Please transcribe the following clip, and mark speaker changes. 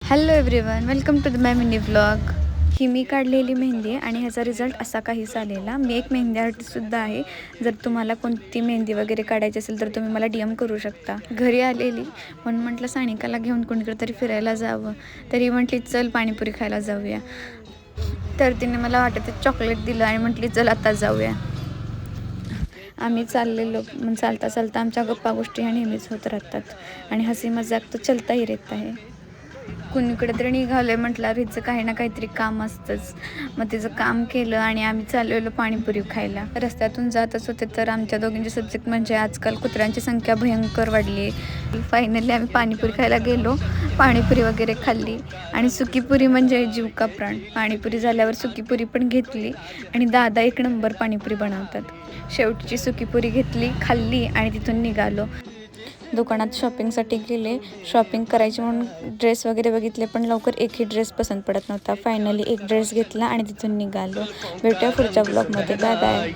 Speaker 1: Hello everyone, welcome to my mini vlog. ही मी काढलेली मेहंदी आहे आणि ह्याचा रिझल्ट असा काहीसा आलेला. मी एक मेहंदी आर्टिस्टसुद्धा आहे. जर तुम्हाला कोणती मेहंदी वगैरे काढायची असेल तर तुम्ही मला DM करू शकता. घरी आलेली म्हणून म्हटलं सानिकाला घेऊन कोणीकडे तरी फिरायला जावं. तरी म्हटली चल पाणीपुरी खायला जाऊया. तर तिने मला वाटतं चॉकलेट दिलं आणि म्हटली चल आता जाऊया. आम्ही चाललेलो, चालता चालता आमच्या गप्पा गोष्टी ह्या नेहमीच होत राहतात आणि हसी मजाक तो चलता ही रहता है. कुणीकडे तरी निघालं म्हटल्यावर हिचं काही ना काहीतरी काम असतंच. मग तिचं काम केलं आणि आम्ही चाललेलो पाणीपुरी खायला. रस्त्यातून जातच होते तर आमच्या दोघींचे सब्जेक्ट म्हणजे आजकाल कुत्र्यांची संख्या भयंकर वाढली आहे. फायनली आम्ही पाणीपुरी खायला गेलो, पाणीपुरी वगैरे खाल्ली आणि सुकीपुरी म्हणजे जीव का प्राण. पाणीपुरी झाल्यावर सुकीपुरी पण घेतली आणि दादा एक नंबर पाणीपुरी बनवतात. शेवटची सुकीपुरी घेतली, खाल्ली आणि तिथून निघालो. दुकानात शॉपिंगसाठी गेले. शॉपिंग करायची म्हणून ड्रेस वगैरे बघितले पण लवकर एकही ड्रेस पसंत पडत नव्हता. फायनली एक ड्रेस घेतला आणि तिथून निघालो. भेटूया पुढच्या ब्लॉगमध्ये. Bye bye.